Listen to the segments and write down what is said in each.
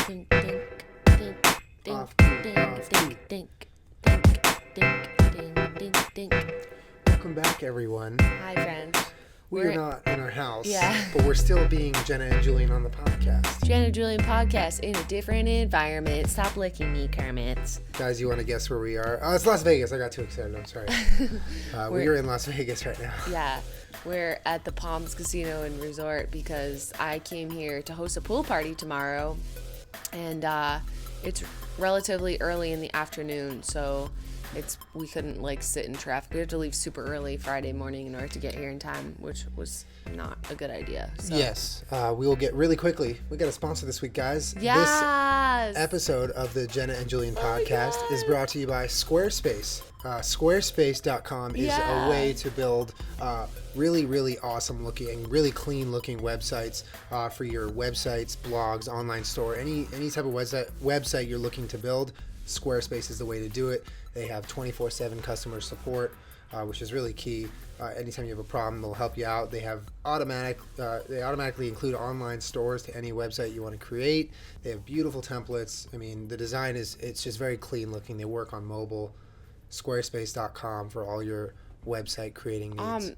Think, think, think, think, Off think, key, think, off key. think, think, think, think. Welcome back, everyone. Hi, friends. We We're- are not in our house, Yeah. but we're still being Jenna and Julien on the podcast. Jenna Julien Podcast in a different environment. Stop licking me, Kermit. Guys, you want to guess where we are? Oh, it's Las Vegas. I got too excited. I'm sorry. We are in Las Vegas right now. Yeah, we're at the Palms Casino and Resort because I came here to host a pool party tomorrow, and it's relatively early in the afternoon, so we couldn't like sit in traffic. We had to leave super early Friday morning in order to get here in time, which was not a good idea. So. Yes, we will get really quickly. We got a sponsor this week, guys. Yes. This episode of the Jenna and Julien podcast is brought to you by Squarespace. Squarespace.com is a way to build really, really awesome looking, really clean looking websites for your websites, blogs, online store, any type of website you're looking to build. Squarespace is the way to do it. They have 24/7 customer support, which is really key. Anytime you have a problem, they'll help you out. They have they automatically include online stores to any website you want to create. They have beautiful templates. I mean, the design it's just very clean looking. They work on mobile. Squarespace.com for all your website creating needs.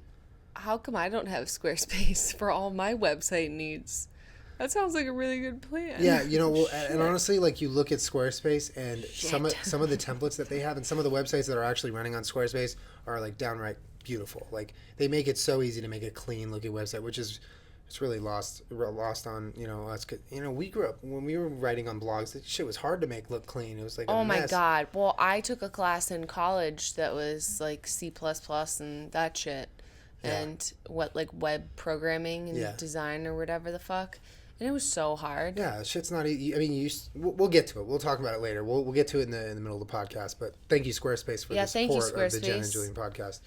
How come I don't have Squarespace for all my website needs? That sounds like a really good plan. Yeah, well, and honestly, like you look at Squarespace and some of the templates that they have and some of the websites that are actually running on Squarespace are like downright beautiful. Like they make it so easy to make a clean looking website, which is it's really lost on us. We grew up when we were writing on blogs. That shit was hard to make look clean. It was like oh a mess. my god. Well, I took a class in college that was like C++ and that shit, and like web programming and design or whatever the fuck. And it was so hard. Yeah, shit's not easy. I mean, we'll get to it. We'll talk about it later. We'll get to it in the middle of the podcast. But thank you, Squarespace, for the support of the Jenna and Julien podcast.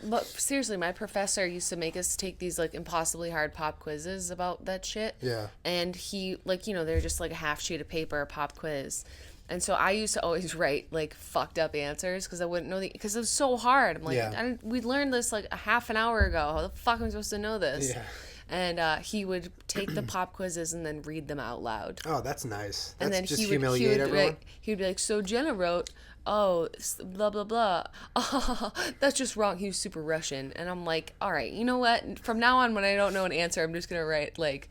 But seriously, my professor used to make us take these like impossibly hard pop quizzes about that shit. Yeah. And he they're just like a half sheet of paper, a pop quiz. And so I used to always write like fucked up answers because I wouldn't know because it was so hard. I'm like, we learned this like a half an hour ago. How the fuck am I supposed to know this? Yeah. And he would take the pop quizzes and then read them out loud. Oh, that's nice. And then just humiliate everyone. He would be like, so Jenna wrote, oh, blah, blah, blah. Oh, that's just wrong. He was super Russian. And I'm like, all right, you know what? From now on, when I don't know an answer, I'm just going to write like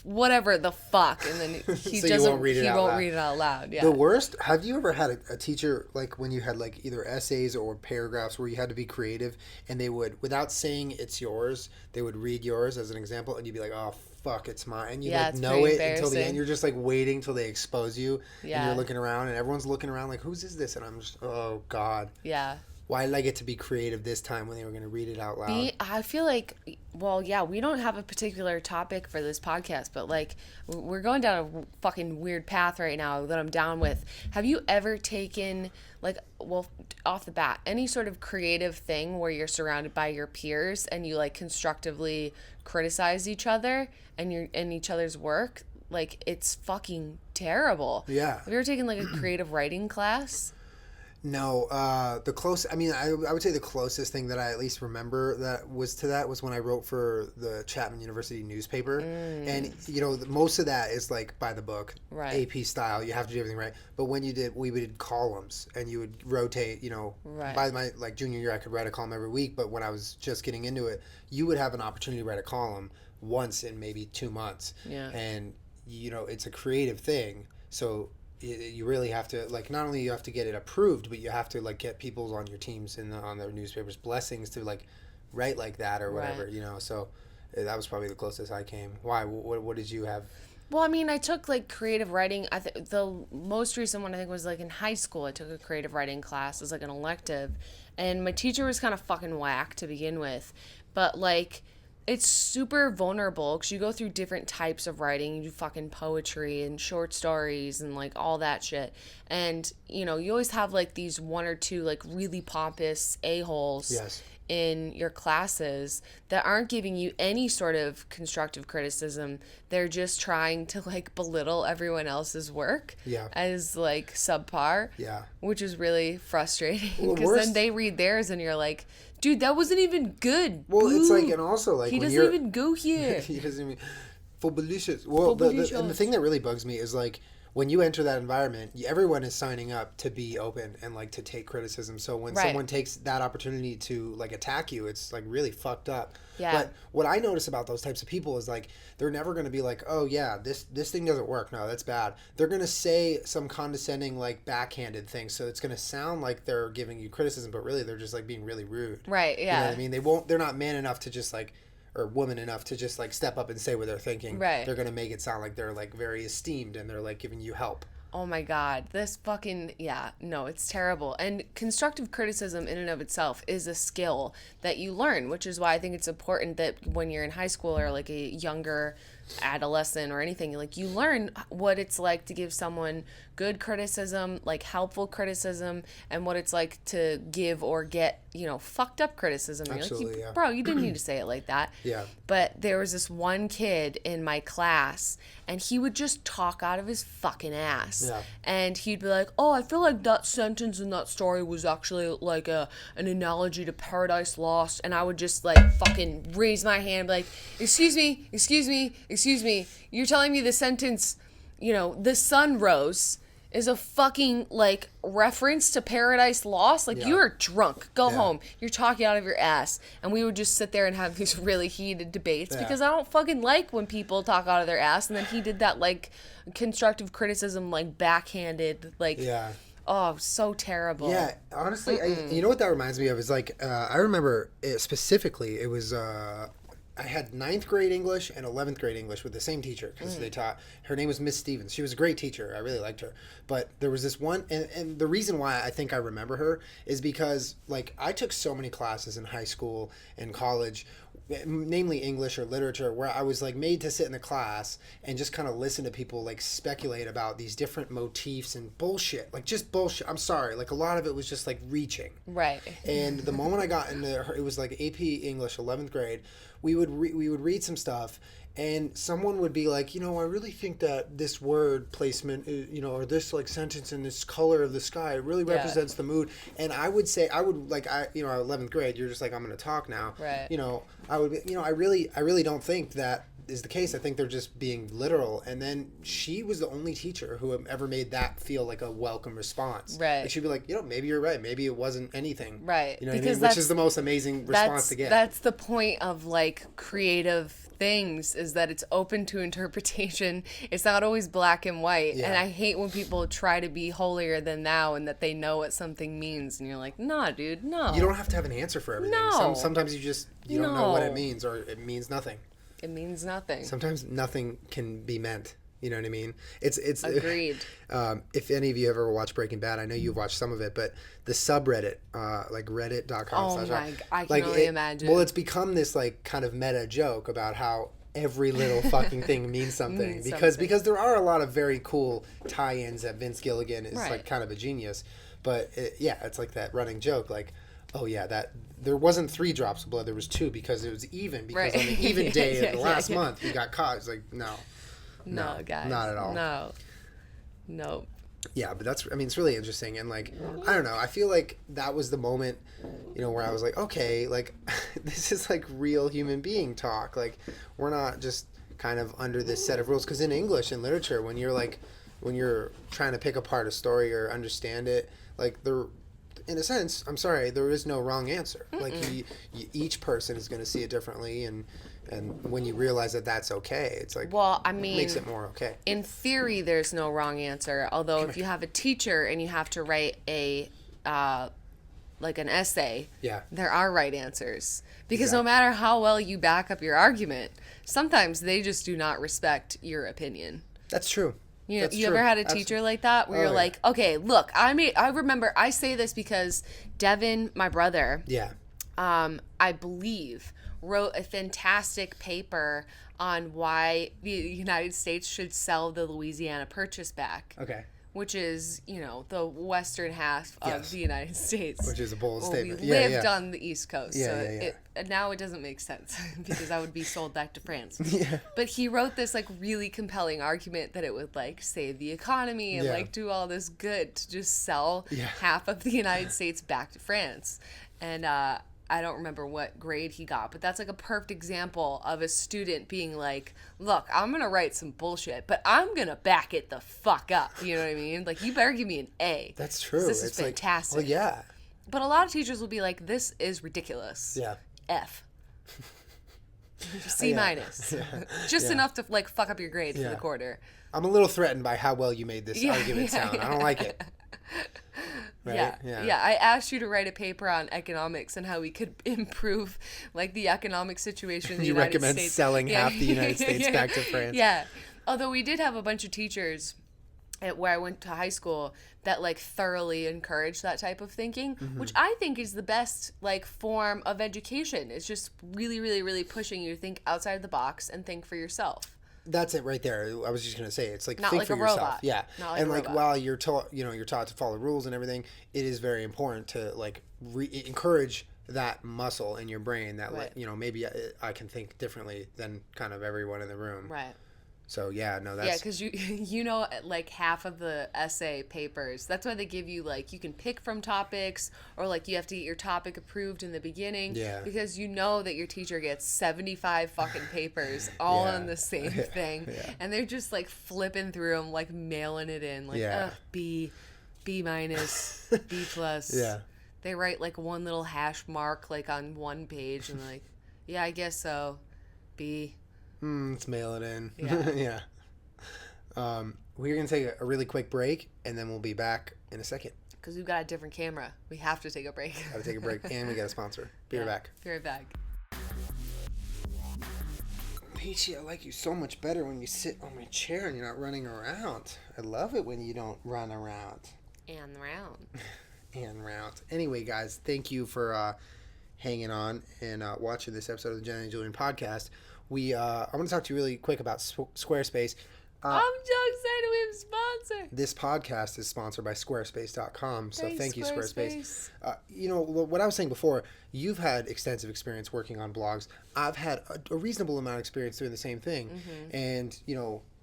whatever the fuck. And then he so doesn't, won't read it out loud. Yeah. The worst, have you ever had a teacher, like when you had like either essays or paragraphs where you had to be creative and they would, without saying it's yours, they would read yours as an example and you'd be like, oh, fuck, it's mine. You like know it until the end. You're just like waiting till they expose you and you're looking around and everyone's looking around like, whose is this? And I'm just, oh God. Yeah. Why did I get to be creative this time when they were going to read it out loud? I feel like, we don't have a particular topic for this podcast, but like we're going down a fucking weird path right now that I'm down with. Have you ever taken off the bat, any sort of creative thing where you're surrounded by your peers and you like constructively criticize each other and each other's work? Like it's fucking terrible. Yeah. Have you ever taken like a creative writing class? No, I would say the closest thing that I at least remember that was when I wrote for the Chapman University newspaper. And, most of that is like by the book, right. AP style. You have to do everything right. But when we did columns and you would rotate, right. By my like junior year, I could write a column every week. But when I was just getting into it, you would have an opportunity to write a column once in maybe 2 months. Yeah. And, it's a creative thing. So you really have to like not only you have to get it approved, but you have to like get people on your teams and on their newspapers blessings to like write like that or whatever. Right. So that was probably the closest I came. Why? What did you have? Well, I mean, I took like creative writing. The most recent one I think was like in high school. I took a creative writing class as like an elective, and my teacher was kind of fucking whack to begin with, but like. It's super vulnerable because you go through different types of writing. You do fucking poetry and short stories and like all that shit. And, you always have like these one or two like really pompous a-holes in your classes that aren't giving you any sort of constructive criticism. They're just trying to like belittle everyone else's work as like subpar, which is really frustrating because then they read theirs and you're like, dude, that wasn't even good. Well, it's like, and also like he doesn't even go here. He doesn't even. Fobulicious. Well, and the thing that really bugs me is like when you enter that environment, everyone is signing up to be open and like to take criticism. So when someone takes that opportunity to like attack you, it's like really fucked up. Yeah. But what I notice about those types of people is like they're never going to be like, oh yeah, this thing doesn't work. No, that's bad. They're going to say some condescending like backhanded thing. So it's going to sound like they're giving you criticism, but really they're just like being really rude. Right. Yeah. You know what I mean? They're not man enough to just like, or woman enough to just like step up and say what they're thinking. Right. They're going to make it sound like they're like very esteemed and they're like giving you help. Oh my God, this fucking, no, it's terrible. And constructive criticism in and of itself is a skill that you learn, which is why I think it's important that when you're in high school or like a younger adolescent or anything, like you learn what it's like to give someone good criticism, like helpful criticism, and what it's like to give or get, fucked up criticism. Absolutely, you're like, bro, you didn't need to say it like that. Yeah. But there was this one kid in my class, and he would just talk out of his fucking ass. Yeah. And he'd be like, oh, I feel like that sentence in that story was actually like an analogy to Paradise Lost. And I would just like fucking raise my hand and be like, excuse me. You're telling me the sentence, the sun rose is a fucking like reference to Paradise Lost? Like, you are drunk. Go home. You're talking out of your ass. And we would just sit there and have these really heated debates because I don't fucking like when people talk out of their ass. And then he did that like constructive criticism, like backhanded, like, oh, so terrible. Yeah, honestly, you know what that reminds me of is like, I remember specifically, it was, I had 9th grade English and 11th grade English with the same teacher because they taught. Her name was Miss Stevens. She was a great teacher. I really liked her. But there was this one, and the reason why I think I remember her is because like I took so many classes in high school and college, namely English or literature, where I was like made to sit in the class and just kind of listen to people like speculate about these different motifs and bullshit, like just bullshit. I'm sorry, like a lot of it was just like reaching. Right. And the moment I got into it was like AP English 11th grade. We would read some stuff, and someone would be like, I really think that this word placement, or this like sentence and this color of the sky, it really represents the mood. And I would say, 11th grade, you're just like, I'm going to talk now. Right. I would, I really don't think that is the case. I think they're just being literal. And then she was the only teacher who ever made that feel like a welcome response. Right. Like she'd be like, maybe you're right. Maybe it wasn't anything. Right. You know what I mean? Which is the most amazing response to get. That's the point of like creative things, is that it's open to interpretation. It's not always black and white. Yeah. And I hate when people try to be holier than thou and that they know what something means. And you're like, nah, dude, no. You don't have to have an answer for everything. No. Sometimes you don't know what it means, or it means nothing. It means nothing. Sometimes nothing can be meant. You know what I mean? It's Agreed. If any of you ever watched Breaking Bad, I know you've watched some of it, but the subreddit, like reddit.com. Oh my, I can only imagine. Well, it's become this like kind of meta joke about how every little fucking thing means something. Because there are a lot of very cool tie-ins that Vince Gilligan is like kind of a genius. But it's like that running joke, like, oh yeah, that there wasn't 3 drops of blood, there was 2 because it was even. Because on the even day of the last month, we got caught. It's like, no, guys, not at all. No. Yeah, but it's really interesting. And like, I don't know, I feel like that was the moment, where I was like, okay, like this is like real human being talk. Like we're not just kind of under this set of rules. Because in English and literature, when you're trying to pick apart a story or understand it, like in a sense, I'm sorry, there is no wrong answer. Mm-mm. Like each person is going to see it differently, and when you realize that that's okay, it's like, it makes it more okay. In theory, there's no wrong answer. Although if you have a teacher and you have to write like an essay, there are right answers. Because no matter how well you back up your argument, sometimes they just do not respect your opinion. That's true. You ever had a teacher like that where you're like, okay, look, I remember, I say this because Devin, my brother, I believe, wrote a fantastic paper on why the United States should sell the Louisiana Purchase back. Okay. Which is, the western half of the United States. Which is a bold statement. We lived on the East Coast. Now it doesn't make sense because I would be sold back to France. But he wrote this like really compelling argument that it would like save the economy and like do all this good to just sell half of the United States back to France. And I don't remember what grade he got, but that's like a perfect example of a student being like, look, I'm going to write some bullshit, but I'm going to back it the fuck up. You know what I mean? Like, you better give me an A. That's true. This is fantastic. Like, well, yeah. But a lot of teachers will be like, this is ridiculous. Yeah. F. C minus. Yeah. Just enough to like fuck up your grade for the quarter. I'm a little threatened by how well you made this argument sound. I don't like it. Right? Yeah. I asked you to write a paper on economics and how we could improve like the economic situation in the United States. You recommend selling half the United States back to France. Yeah. Although we did have a bunch of teachers at where I went to high school that like thoroughly encouraged that type of thinking, which I think is the best like form of education. It's just really, really, really pushing you to think outside the box and think for yourself. That's it right there. I was just gonna say it's like not think like for a yourself. Robot. Yeah, not like and a like robot. while you're taught, you're taught to follow rules and everything, it is very important to like encourage that muscle in your brain that Right. like maybe I can think differently than kind of everyone in the room. Right. So that's Yeah, because you know like half of the essay papers. That's why they give you like you can pick from topics or like you have to get your topic approved in the beginning. Yeah. Because you know that your teacher gets 75 fucking papers all on the same thing, and they're just like flipping through them, like mailing it in, like B minus, B plus. Yeah. They write like one little hash mark like on one page and like, yeah, I guess so, B. Let's mail it in. Yeah. We're going to take a really quick break, and then we'll be back in a second. Because we've got a different camera. We have to take a break. Got to take a break, and we got a sponsor. Be right back. Be right back. Peachy, I like you so much better when you sit on my chair and you're not running around. I love it when you don't run around. And round. And round. Anyway, guys, thank you for hanging on and watching this episode of the Jenna Julien Podcast. I want to talk to you really quick about Squarespace. I'm so excited we have a sponsor. This podcast is sponsored by Squarespace.com. So thank you, Squarespace. Squarespace. What I was saying before, you've had extensive experience working on blogs. I've had a reasonable amount of experience doing the same thing. And,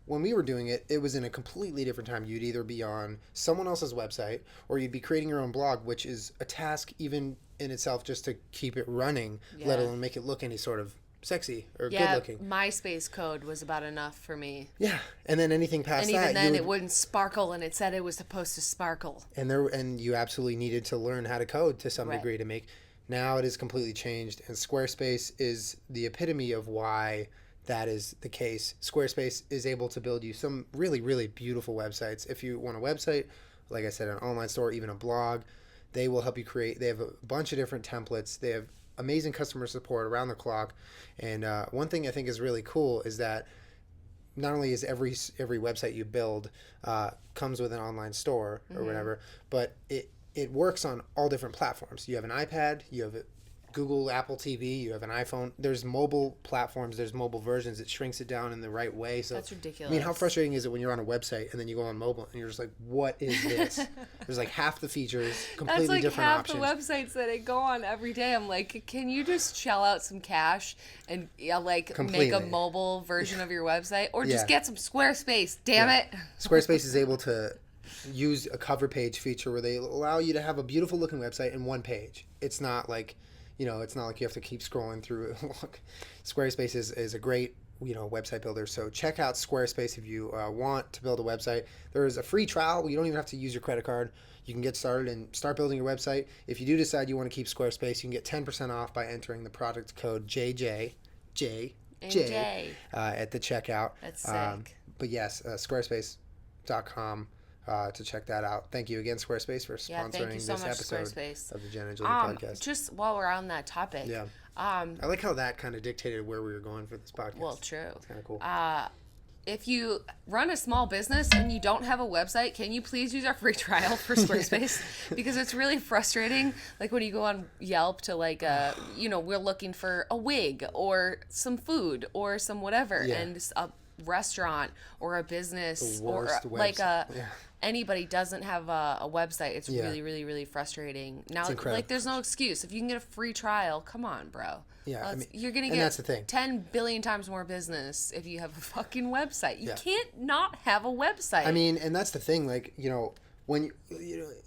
when we were doing it, it was in a completely different time. You'd either be on someone else's website or you'd be creating your own blog, which is a task even in itself just to keep it running, let alone make it look any sort of sexy or good looking. MySpace code was about enough for me. Yeah, and then anything past and that, even then it wouldn't sparkle, and it said it was supposed to sparkle. And you absolutely needed to learn how to code to some degree to make. Now it is completely changed, and Squarespace is the epitome of why that is the case. Squarespace is able to build you some really, really beautiful websites. If you want a website, like I said, an online store, even a blog, they will help you create. They have a bunch of different templates. They have amazing customer support around the clock. And one thing I think is really cool is that not only is every website you build comes with an online store or whatever, but it works on all different platforms. You have an iPad, you have Google, Apple TV, you have an iPhone. There's mobile platforms, there's mobile versions. It shrinks it down in the right way. So that's ridiculous. I mean, how frustrating is it when you're on a website and then you go on mobile and you're just like, what is this? There's like half the features, completely that's like different half options. The websites that I go on every day. I'm like, can you just shell out some cash and make a mobile version of your website, or just get some Squarespace? Damn it! Squarespace is able to use a cover page feature where they allow you to have a beautiful looking website in one page. It's not like it's not like you have to keep scrolling through. Look, Squarespace is a great, website builder. So check out Squarespace if you want to build a website. There is a free trial. You don't even have to use your credit card. You can get started and start building your website. If you do decide you want to keep Squarespace, you can get 10% off by entering the product code JJ at the checkout. That's sick. But yes, Squarespace.com. To check that out. Thank you again, Squarespace, for sponsoring this episode of the Jenna Julien Podcast. Just while we're on that topic. I like how that kind of dictated where we were going for this podcast. Well, true. It's kind of cool. If you run a small business and you don't have a website, can you please use our free trial for Squarespace? Because it's really frustrating. Like when you go on Yelp to we're looking for a wig or some food or some whatever, and a restaurant or a business or anybody doesn't have a website. It's really, really, really frustrating. Now, there's no excuse. If you can get a free trial, come on, bro. Yeah, you're going to that's the thing. 10 billion times more business if you have a fucking website. You can't not have a website. I mean, and that's the thing. when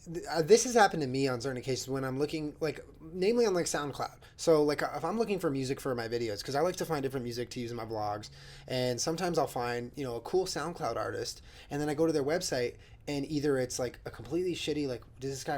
this has happened to me on certain occasions when I'm looking, like, namely on like SoundCloud. So like if I'm looking for music for my videos, because I like to find different music to use in my vlogs, and sometimes I'll find, a cool SoundCloud artist, and then I go to their website, and either it's like a completely shitty, like,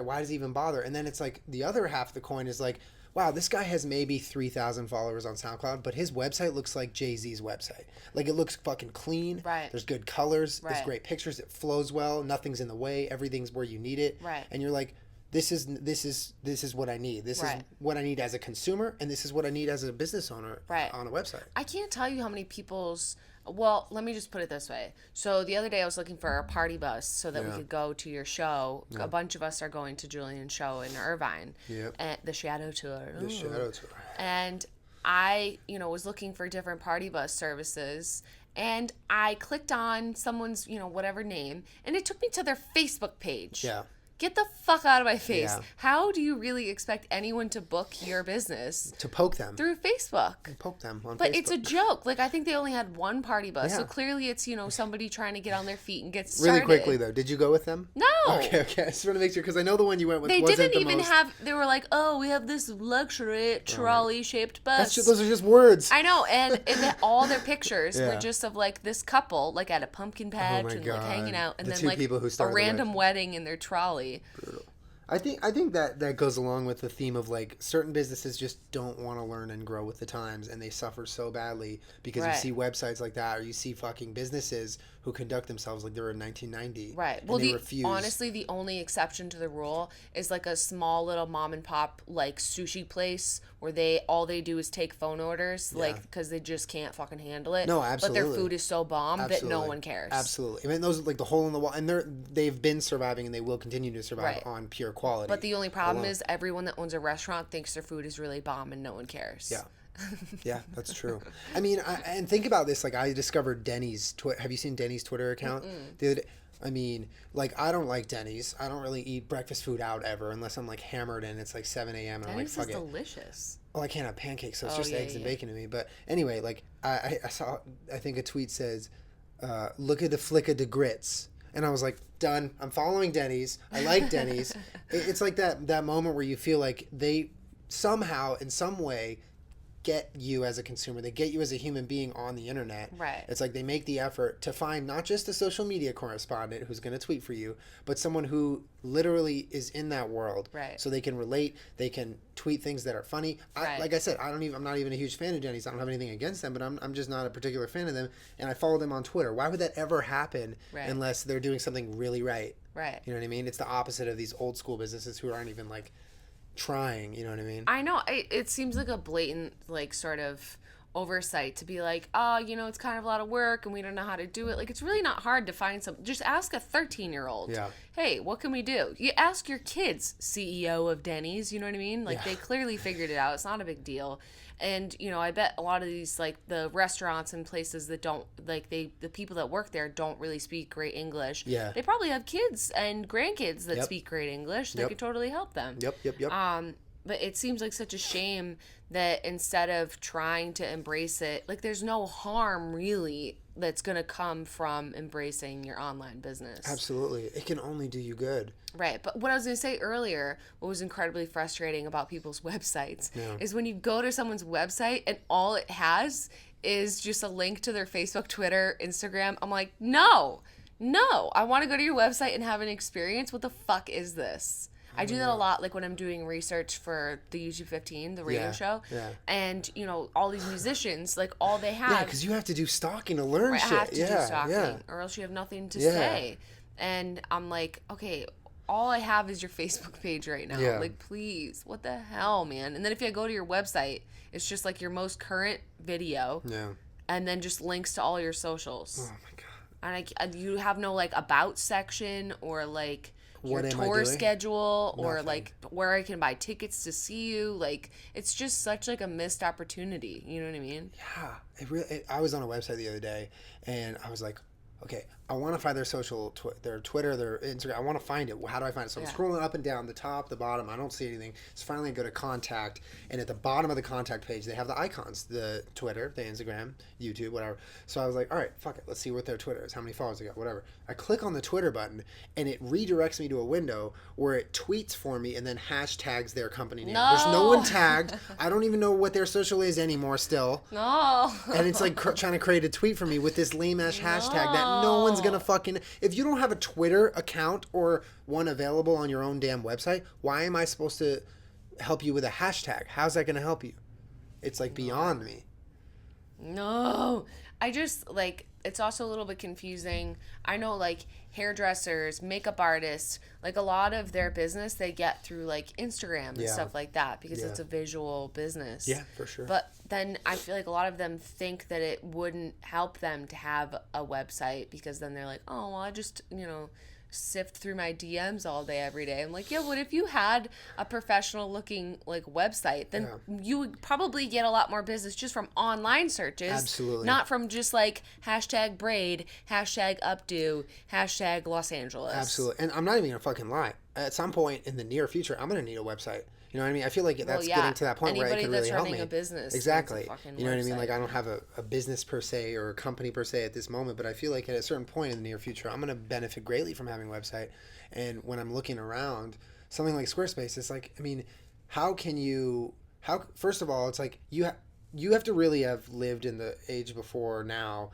why does he even bother? And then it's like the other half of the coin is like, wow, this guy has maybe 3,000 followers on SoundCloud, but his website looks like Jay-Z's website. Like, it looks fucking clean. Right. There's good colors. Right. There's great pictures. It flows well. Nothing's in the way. Everything's where you need it. Right. And you're like, this is what I need. This is what I need as a consumer, and this is what I need as a business owner on a website. I can't tell you how many people's... Well, let me just put it this way. So the other day I was looking for a party bus so that we could go to your show. A bunch of us are going to Julian's show in Irvine. Yep. At the Shadow Tour. The Shadow Tour. And I, was looking for different party bus services. And I clicked on someone's, whatever name. And it took me to their Facebook page. Yeah. Get the fuck out of my face. Yeah. How do you really expect anyone to book your business? To poke them. Through Facebook. Poke them on Facebook. But it's a joke. Like, I think they only had one party bus. So clearly it's, somebody trying to get on their feet and get started. Really quickly, though. Did you go with them? No. Okay. I just want to make sure, because I know the one you went with they wasn't didn't the even most... have, they were like, oh, we have this luxury trolley-shaped bus. Those are just words. I know. And all their pictures were just of, like, this couple, like, at a pumpkin patch and, like, hanging out. And the then, two like, people who a random wedding in their trolley. Brutal. I think that goes along with the theme of, like, certain businesses just don't want to learn and grow with the times, and they suffer so badly because you see websites like that, or you see fucking businesses who conduct themselves like they were in 1990. Right. Well, honestly, the only exception to the rule is like a small little mom and pop like sushi place where all they do is take phone orders, like, because they just can't fucking handle it. No, absolutely. But their food is so bomb that no one cares. Absolutely. I mean, those like the hole in the wall, and they've been surviving, and they will continue to survive on pure quality. But the only problem is everyone that owns a restaurant thinks their food is really bomb, and no one cares. Yeah. Yeah, that's true. I mean, and think about this. Like, I discovered Dennys. Have you seen Dennys' Twitter account? The other day? I mean, like, I don't like Dennys. I don't really eat breakfast food out ever unless I'm, like, hammered and it's, like, 7 a.m. and I'm like, fuck it. Dennys is delicious. Well, I can't have pancakes, so it's just eggs and bacon to me. But anyway, like, I saw, I think a tweet says, look at the flick of the grits. And I was like, done. I'm following Dennys. I like Dennys. It's like that moment where you feel like they somehow, in some way, get you as a consumer. They get you as a human being on the internet. Right. It's like they make the effort to find not just a social media correspondent who's going to tweet for you, but someone who literally is in that world. Right. So they can relate. They can tweet things that are funny. Like I said, I'm not even a huge fan of Dennys. I don't have anything against them, but I'm just not a particular fan of them. And I follow them on Twitter. Why would that ever happen unless they're doing something really right? Right. You know what I mean? It's the opposite of these old school businesses who aren't even like trying, you know what I mean? I know. It seems like a blatant, like, sort of oversight to be like, oh, it's kind of a lot of work and we don't know how to do it. Like, it's really not hard to find just ask a 13-year-old. Yeah. Hey, what can we do? You ask your kids, CEO of Dennys, you know what I mean? Like, they clearly figured it out. It's not a big deal. And, I bet a lot of these, like, the restaurants and places that don't, like, the people that work there don't really speak great English. Yeah. They probably have kids and grandkids that speak great English that could totally help them. Yep. But it seems like such a shame that instead of trying to embrace it, like, there's no harm really that's going to come from embracing your online business. Absolutely. It can only do you good. Right. But what I was going to say earlier, what was incredibly frustrating about people's websites is when you go to someone's website and all it has is just a link to their Facebook, Twitter, Instagram. I'm like, no, I want to go to your website and have an experience. What the fuck is this? I do that a lot, like when I'm doing research for the YouTube 15, the radio show. Yeah. And, all these musicians, like, all they have... Yeah, because you have to do stalking to learn shit. I have to do stalking, or else you have nothing to say. And I'm like, okay, all I have is your Facebook page right now. Yeah. Like, please, what the hell, man? And then if you go to your website, it's just, like, your most current video. Yeah. And then just links to all your socials. Oh, my God. And you have no, like, about section or, like... your tour schedule or like where I can buy tickets to see you. Like, it's just such like a missed opportunity. You know what I mean? Yeah. I was on a website the other day and I was like, okay, I want to find their their Twitter, their Instagram. I want to find it. How do I find it? So I'm scrolling up and down, the top, the bottom. I don't see anything. So finally I go to contact, and at the bottom of the contact page, they have the icons, the Twitter, the Instagram, YouTube, whatever. So I was like, all right, fuck it. Let's see what their Twitter is, how many followers they got, whatever. I click on the Twitter button, and it redirects me to a window where it tweets for me and then hashtags their company name. No. There's no one tagged. I don't even know what their social is anymore still. No. And it's like trying to create a tweet for me with this lame-ass hashtag that no one's going to fucking... If you don't have a Twitter account or one available on your own damn website, why am I supposed to help you with a hashtag? How's that going to help you? It's like beyond me. No. I just, like, it's also a little bit confusing. I know, like, hairdressers, makeup artists, like, a lot of their business they get through, like, Instagram and stuff like that because it's a visual business. Yeah, for sure. But then I feel like a lot of them think that it wouldn't help them to have a website because then they're like, oh, well, I just, sift through my DMs all day, every day. I'm like, yeah, what if you had a professional looking like website? Then you would probably get a lot more business just from online searches. Absolutely. Not from just like hashtag braid, hashtag updo, hashtag Los Angeles. Absolutely. And I'm not even going to fucking lie. At some point in the near future, I'm going to need a website. You know what I mean? I feel like that's getting to that point where it can really help me. Anybody that's running a business. Exactly. You know what I mean? website. Like, I don't have a business per se or a company per se at this moment, but I feel like at a certain point in the near future, I'm going to benefit greatly from having a website. And when I'm looking around, something like Squarespace, it's like, I mean, first of all, it's like you have to really have lived in the age before now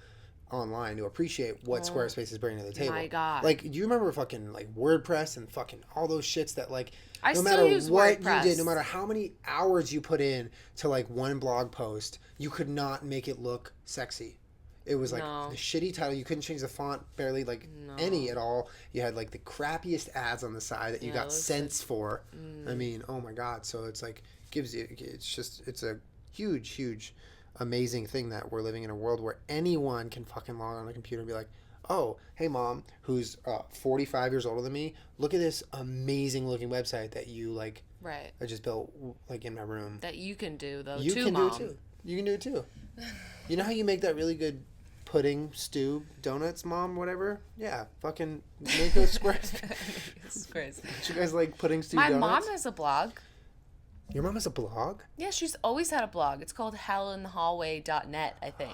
online to appreciate what Squarespace is bringing to the table. My God. Like, do you remember fucking like WordPress and fucking all those shits that like I no still matter use what WordPress. you did, no matter how many hours you put in to like one blog post, you could not make it look sexy. It was like the shitty title. You couldn't change the font barely, like any at all. You had like the crappiest ads on the side that you got cents for. I mean, oh my God. So it's like it's a huge amazing thing that we're living in a world where anyone can fucking log on a computer and be like, oh, hey mom, who's 45 years older than me, look at this amazing looking website that you like I just built like in my room. That you can do though, you too, can Mom. do it too. You can do it too. You know how you make that really good pudding, stew, donuts, mom, whatever? Yeah, fucking make a Squarespace. Don't you guys like pudding, stew, donuts? My mom has a blog. Your mom has a blog? Yeah, she's always had a blog. It's called hellinthehallway.net, I think.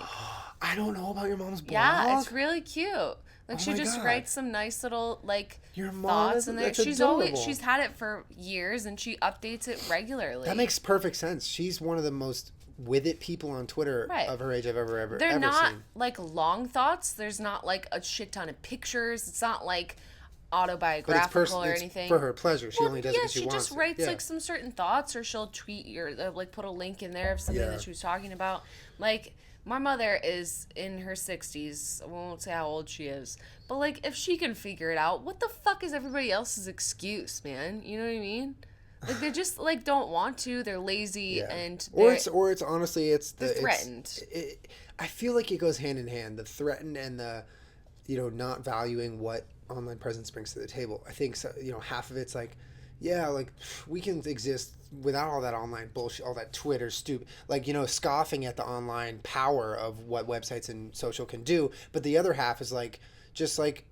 I don't know about your mom's blog. Yeah, it's really cute. Like, she just writes some nice little like thoughts in there. She's had it for years and she updates it regularly. That makes perfect sense. She's one of the most with it people on Twitter of her age I've ever They're not seen. like long thoughts. There's not like a shit ton of pictures. It's not like autobiographical or anything. It's for her pleasure. She only does it because she wants just writes like some certain thoughts, or she'll tweet like put a link in there of something that she was talking about. Like, my mother is in her 60s. I won't say how old she is, but like, if she can figure it out, what the fuck is everybody else's excuse, man? You know what I mean? Like, they just like don't want to. They're lazy and or it's honestly they're threatened. I feel like it goes hand in hand. The threatened and the not valuing what online presence brings to the table. I think so, half of it's like, yeah, like we can exist without all that online bullshit, all that Twitter stupid, like, scoffing at the online power of what websites and social can do. But the other half is like, just like,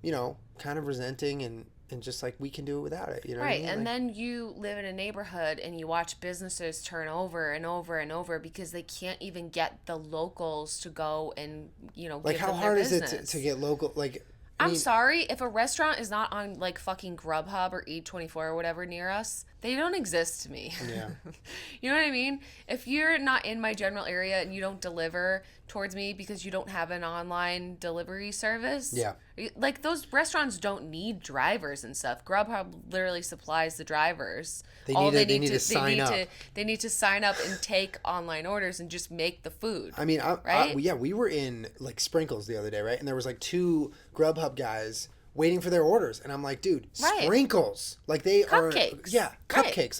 kind of resenting and just like we can do it without it, right? What I mean? And then you live in a neighborhood and you watch businesses turn over and over and over because they can't even get the locals to go and like, give how them hard their is business. it to get local? Like, I'm sorry, if a restaurant is not on like fucking Grubhub or Eat24 or whatever near us, they don't exist to me. Yeah. You know what I mean? If you're not in my general area and you don't deliver towards me because you don't have an online delivery service, like, those restaurants don't need drivers and stuff. Grubhub literally supplies the drivers. They need to sign up. They need to sign up and take online orders and just make the food. I mean, we were in like Sprinkles the other day, right? And there was like two Grubhub guys waiting for their orders, and I'm like, dude, Sprinkles, like they cupcakes. Cupcakes,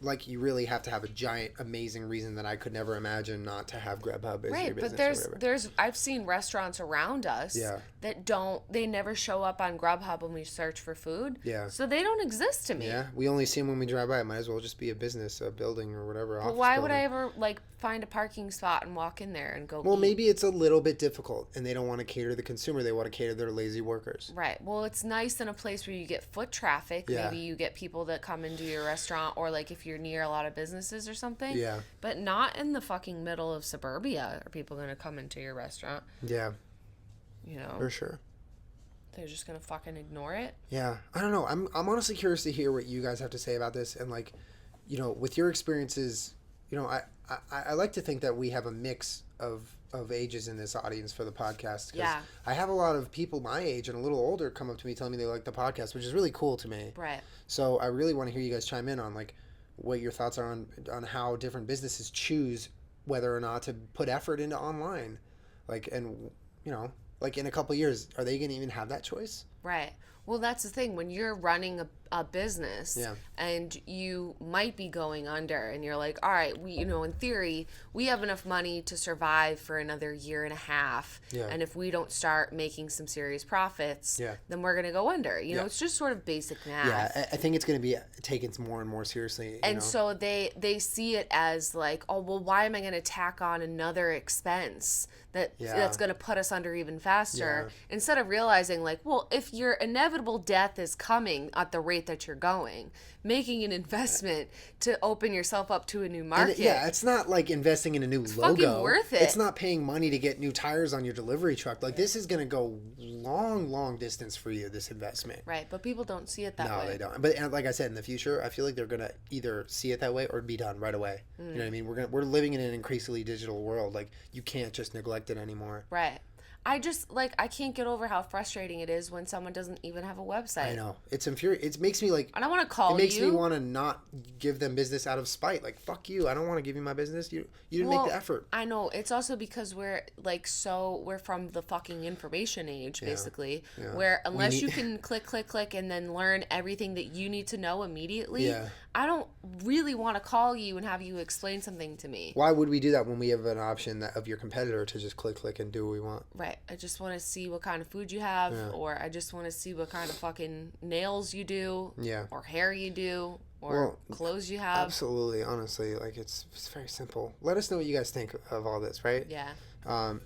like you really have to have a giant, amazing reason that I could never imagine not to have Grubhub as your business. But there's I've seen restaurants around us that they never show up on Grubhub when we search for food. Yeah. So they don't exist to me. Yeah, we only see them when we drive by. It might as well just be a business, a building, or whatever. But why would I ever like find a parking spot and walk in there and go? Well, eat? maybe it's a little bit difficult, and they don't want to cater to the consumer. They want to cater to their lazy workers. Right. Well, it's nice in a place where you get foot traffic. Yeah. Maybe you get people that come into your restaurant, or like if you're near a lot of businesses or something. Yeah. But not in the fucking middle of suburbia. Are people going to come into your restaurant? Yeah. You know. For sure. They're just gonna fucking ignore it. Yeah, I don't know. I'm honestly curious to hear what you guys have to say about this, and like, you know, with your experiences, you know, I like to think that we have a mix of ages in this audience for the podcast. Yeah. I have a lot of people my age and a little older come up to me telling me they like the podcast, which is really cool to me. Right. So I really want to hear you guys chime in on like what your thoughts are on how different businesses choose whether or not to put effort into online, like, and you know. Like, in a couple of years, are they going to even have that choice? Right. Well, that's the thing. When you're running a business and you might be going under and you're like, all right, we, you know, in theory, we have enough money to survive for another year and a half. Yeah. And if we don't start making some serious profits, then we're going to go under. You know, it's just sort of basic math. Yeah, I think it's going to be taken more and more seriously. And so they see it as like, oh, well, why am I going to tack on another expense that's going to put us under even faster? Instead of realizing like, well, if your inevitable death is coming at the rate that you're going, making an investment to open yourself up to a new market. And it's not like investing in a new logo. Fucking worth it. It's not paying money to get new tires on your delivery truck. Like, this is going to go long distance for you, this investment. Right, but people don't see it that way. No, they don't. But like I said, in the future, I feel like they're going to either see it that way or be done right away. You know what I mean? We're living in an increasingly digital world. Like, you can't just neglect it anymore. Right. I just, like, I can't get over how frustrating it is when someone doesn't even have a website. I know. It's infuriating. It makes me, like... I don't want to call you. It makes me want to not give them business out of spite. Like, fuck you. I don't want to give you my business. You didn't make the effort. I know. It's also because we're, like, we're from the fucking information age, basically, where unless you can click, and then learn everything that you need to know immediately, I don't really want to call you and have you explain something to me. Why would we do that when we have an option of your competitor to just click and do what we want? Right. I just want to see what kind of food you have, or I just want to see what kind of fucking nails you do, or hair you do, or clothes you have. Absolutely. Honestly, like, it's very simple. Let us know what you guys think of all this, right? Yeah.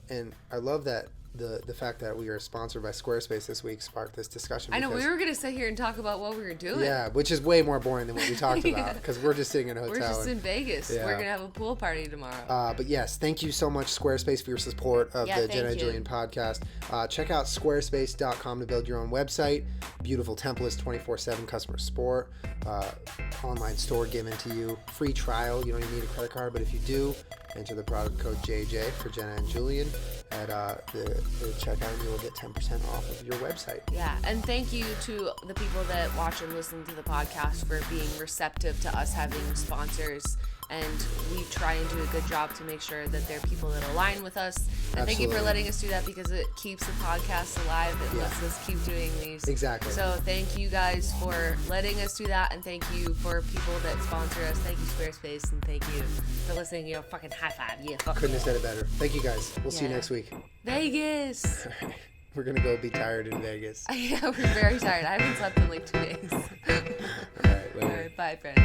And I love that the fact that we are sponsored by Squarespace this week sparked this discussion. I know, we were going to sit here and talk about what we were doing. Yeah, which is way more boring than what we talked about, because we're just sitting in a hotel. We're just in Vegas. We're going to have a pool party tomorrow. But yes, thank you so much, Squarespace, for your support of the Jenna Julien Podcast. Check out squarespace.com to build your own website. Beautiful templates, 24/7 customer support, online store given to you, free trial. You don't even need a credit card, but if you do, enter the product code JJ for Jenna and Julien at the checkout, and you will get 10% off of your website. Yeah, and thank you to the people that watch and listen to the podcast for being receptive to us having sponsors. And we try and do a good job to make sure that they're people that align with us. And thank you for letting us do that, because it keeps the podcast alive. It lets us keep doing these. Exactly. So thank you guys for letting us do that. And thank you for people that sponsor us. Thank you, Squarespace. And thank you for listening. You know, fucking high five. Yeah. Couldn't have said it better. Thank you guys. We'll see you next week. Vegas. We're going to go be tired in Vegas. Yeah, we're very tired. I haven't slept in like 2 days. All right. All right. Bye, friends.